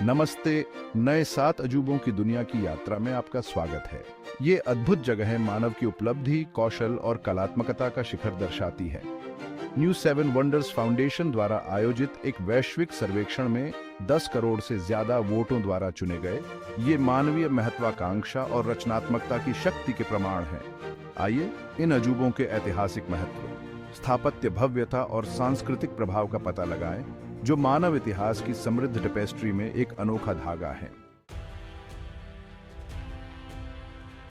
नमस्ते। नए 7 अजूबों की दुनिया की यात्रा में आपका स्वागत है। ये अद्भुत जगह मानव की उपलब्धि, कौशल और कलात्मकता का शिखर दर्शाती है। न्यू 7 वंडर्स फाउंडेशन द्वारा आयोजित एक वैश्विक सर्वेक्षण में 10 करोड़ से ज्यादा वोटों द्वारा चुने गए ये मानवीय महत्वाकांक्षा और रचनात्मकता की शक्ति के प्रमाण हैं। आइए इन अजूबों के ऐतिहासिक महत्व, स्थापत्य भव्यता और सांस्कृतिक प्रभाव का पता लगाएं, जो मानव इतिहास की समृद्ध टेपेस्ट्री में एक अनोखा धागा है।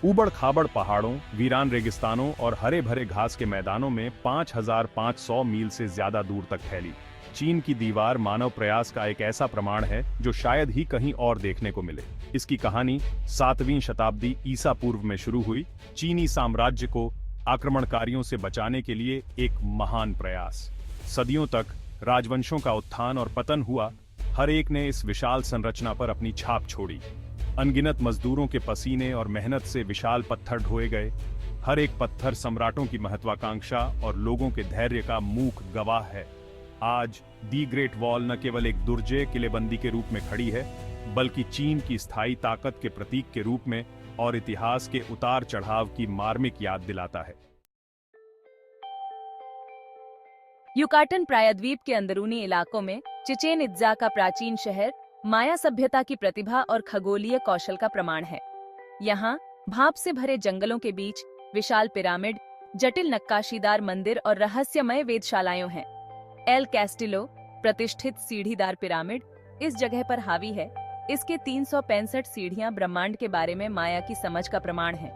ऊबड़ खाबड़ पहाड़ों, वीरान रेगिस्तानों और हरे भरे घास के मैदानों में 5500 मील से ज्यादा दूर तक फैली चीन की दीवार मानव प्रयास का एक ऐसा प्रमाण है जो शायद ही कहीं और देखने को मिले। इसकी कहानी 7वीं शताब्दी ईसा पूर्व में शुरू हुई। चीनी साम्राज्य को आक्रमणकारियों से बचाने के लिए एक महान प्रयास। सदियों तक राजवंशों का उत्थान और पतन हुआ, हर एक ने इस विशाल संरचना पर अपनी छाप छोड़ी। अनगिनत मजदूरों के पसीने और मेहनत से विशाल पत्थर ढोए गए। हर एक पत्थर सम्राटों की महत्वाकांक्षा और लोगों के धैर्य का मूक गवाह है। आज दी ग्रेट वॉल न केवल एक दुर्जय किलेबंदी के रूप में खड़ी है, बल्कि चीन की स्थायी ताकत के प्रतीक के रूप में और इतिहास के उतार चढ़ाव की मार्मिक याद दिलाता है। युकाटन प्रायद्वीप के अंदरूनी इलाकों में चिचेन इत्जा का प्राचीन शहर माया सभ्यता की प्रतिभा और खगोलीय कौशल का प्रमाण है। यहाँ भाप से भरे जंगलों के बीच विशाल पिरामिड, जटिल नक्काशीदार मंदिर और रहस्यमय वेधशालाएं हैं। एल कैस्टिलो, प्रतिष्ठित सीढ़ीदार पिरामिड, इस जगह पर हावी है। इसके 365 सीढ़ियां ब्रह्मांड के बारे में माया की समझ का प्रमाण है।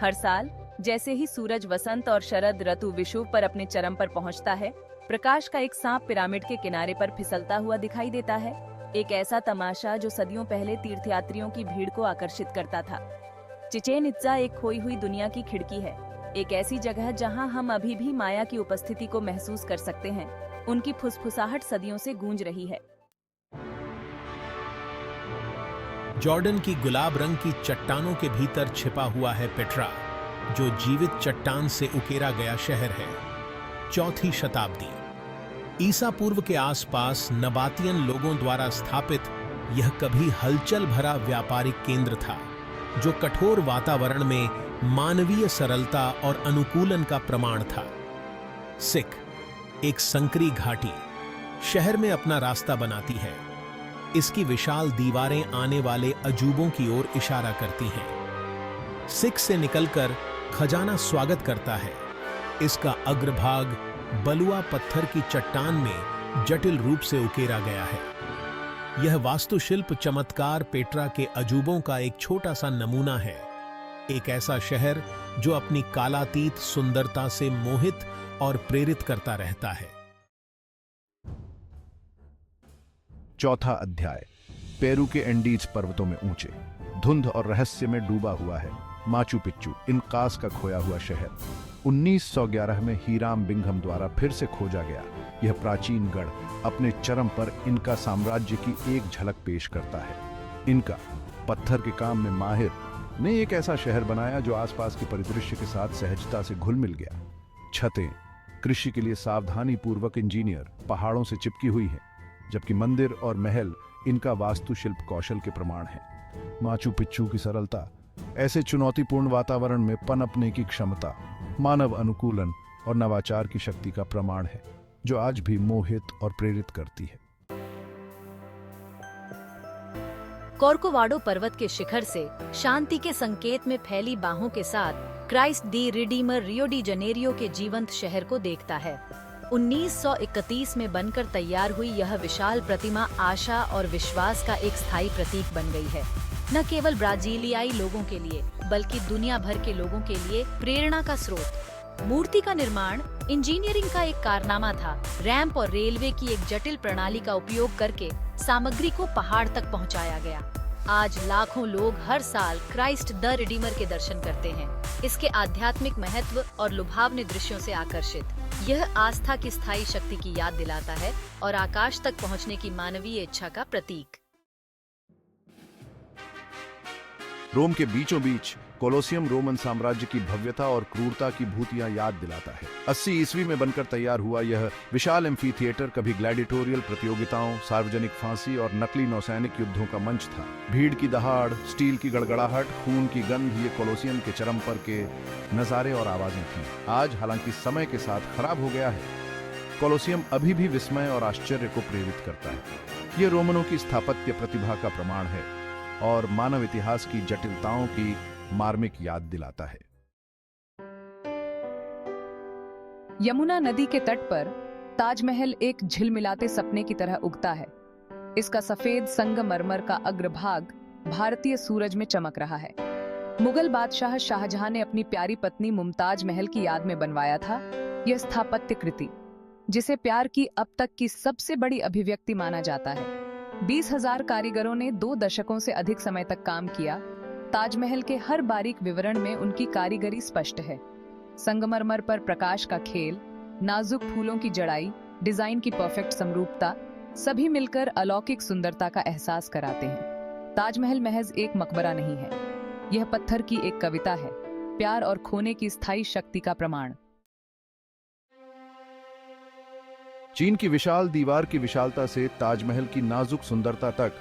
हर साल जैसे ही सूरज वसंत और शरद ऋतु विषुव पर अपने चरम पर पहुंचता है, प्रकाश का एक सांप पिरामिड के किनारे पर फिसलता हुआ दिखाई देता है। एक ऐसा तमाशा जो सदियों पहले तीर्थयात्रियों की भीड़ को आकर्षित करता था। चिचेन इत्जा एक खोई हुई दुनिया की खिड़की है, एक ऐसी जगह जहां हम अभी भी माया की उपस्थिति को महसूस कर सकते हैं। उनकी फुसफुसाहट सदियों से गूंज रही है। जॉर्डन की गुलाब रंग की चट्टानों के भीतर छिपा हुआ है पेट्रा, जो जीवित चट्टान से उकेरा गया शहर है। 4वीं शताब्दी ईसा पूर्व के आसपास नबातियन लोगों द्वारा स्थापित यह कभी हलचल भरा व्यापारिक केंद्र था, जो कठोर वातावरण में मानवीय सरलता और अनुकूलन का प्रमाण था। सिक, एक संकरी घाटी, शहर में अपना रास्ता बनाती है। इसकी विशाल दीवारें आने वाले अजूबों की ओर इशारा करती हैं। सिक से निकलकर खजाना स्वागत करता है। इसका अग्रभाग बलुआ पत्थर की चट्टान में जटिल रूप से उकेरा गया है। यह वास्तुशिल्प चमत्कार पेट्रा के अजूबों का एक छोटा सा नमूना है। एक ऐसा शहर जो अपनी कालातीत सुंदरता से मोहित और प्रेरित करता रहता है। चौथा अध्याय पेरू के एंडीज पर्वतों में ऊंचे, धुंध और रहस्य में डूबा हुआ है माचू पिच्चू, इनकास का खोया हुआ शहर। 1911 में हीराम बिंघम द्वारा फिर से खोजा गया। यह प्राचीन गढ़ अपने चरम पर इनका साम्राज्य की एक झलक पेश करता है। इनका पत्थर के काम में माहिर ने एक ऐसा शहर बनाया जो आसपास के परिदृश्य के साथ सहजता से घुल मिल गया। छतें कृषि के लिए सावधानी पूर्वक इंजीनियर पहाड़ों से चिपकी हुई हैं, जबकि मंदिर और महल इनका वास्तुशिल्प कौशल के प्रमाण हैं। माचू पिच्चू की सरलता, ऐसे चुनौतीपूर्ण वातावरण में पनपने की क्षमता, मानव अनुकूलन और नवाचार की शक्ति का प्रमाण है, जो आज भी मोहित और प्रेरित करती है। कोर्कोवाडो पर्वत के शिखर से शांति के संकेत में फैली बाहों के साथ क्राइस्ट दी रिडीमर रियो डी जनेरियो के जीवंत शहर को देखता है। 1931 में बनकर तैयार हुई यह विशाल प्रतिमा आशा और विश्वास का एक स्थायी प्रतीक बन गई है, न केवल ब्राजीलियाई लोगों के लिए बल्कि दुनिया भर के लोगों के लिए प्रेरणा का स्रोत। मूर्ति का निर्माण इंजीनियरिंग का एक कारनामा था। रैंप और रेलवे की एक जटिल प्रणाली का उपयोग करके सामग्री को पहाड़ तक पहुंचाया गया। आज लाखों लोग हर साल क्राइस्ट द रिडीमर के दर्शन करते हैं, इसके आध्यात्मिक महत्व और लुभावने दृश्यों से आकर्षित। यह आस्था की स्थायी शक्ति की याद दिलाता है और आकाश तक पहुंचने की मानवीय इच्छा का प्रतीक। रोम के बीचों बीच कोलोसियम रोमन साम्राज्य की भव्यता और क्रूरता की भूतियां याद दिलाता है। 80 ईस्वी में बनकर तैयार हुआ यह विशाल एम्फी थिएटर कभी ग्लैडिटोरियल प्रतियोगिताओं, सार्वजनिक फांसी और नकली नौसैनिक युद्धों का मंच था। भीड़ की दहाड़, स्टील की गड़गड़ाहट, खून की गंध, ये कोलोसियम के चरम पर के नजारे और आवाजें थीं। आज हालांकि समय के साथ खराब हो गया है, कोलोसियम अभी भी विस्मय और आश्चर्य को प्रेरित करता है। ये रोमनों की स्थापत्य प्रतिभा का प्रमाण है और मानव इतिहास की जटिलताओं की मार्मिक याद दिलाता है। यमुना नदी के तट पर ताजमहल एक झिलमिलाते सपने की तरह उगता है। इसका सफेद संगमरमर का अग्रभाग भारतीय सूरज में चमक रहा है। मुगल बादशाह शाहजहां ने अपनी प्यारी पत्नी मुमताज महल की याद में बनवाया था यह स्थापत्य कृति, जिसे प्यार की अब तक की सबसे बड़ी अभिव्यक्ति माना जाता है। 20,000 कारीगरों ने 2 दशकों से अधिक समय तक काम किया। ताजमहल के हर बारीक विवरण में उनकी कारीगरी स्पष्ट है। संगमरमर पर प्रकाश का खेल, नाजुक फूलों की जड़ाई, डिजाइन की परफेक्ट समरूपता, सभी मिलकर अलौकिक सुंदरता का एहसास कराते हैं। ताजमहल महज एक मकबरा नहीं है, यह पत्थर की एक कविता है, प्यार और खोने की स्थायी शक्ति का प्रमाण। चीन की विशाल दीवार की विशालता से ताजमहल की नाजुक सुंदरता तक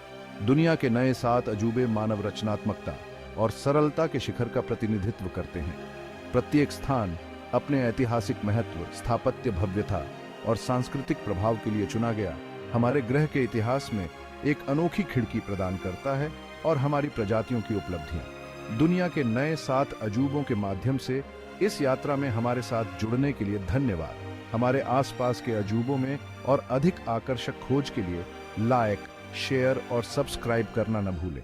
दुनिया के नए 7 अजूबे मानव रचनात्मकता और सरलता के शिखर का प्रतिनिधित्व करते हैं। प्रत्येक स्थान अपने ऐतिहासिक महत्व, स्थापत्य भव्यता और सांस्कृतिक प्रभाव के लिए चुना गया हमारे ग्रह के इतिहास में एक अनोखी खिड़की प्रदान करता है और हमारी प्रजातियों की उपलब्धियां। दुनिया के नए 7 अजूबों के माध्यम से इस यात्रा में हमारे साथ जुड़ने के लिए धन्यवाद। हमारे आसपास के अजूबों में और अधिक आकर्षक खोज के लिए लाइक, शेयर और सब्सक्राइब करना न भूलें।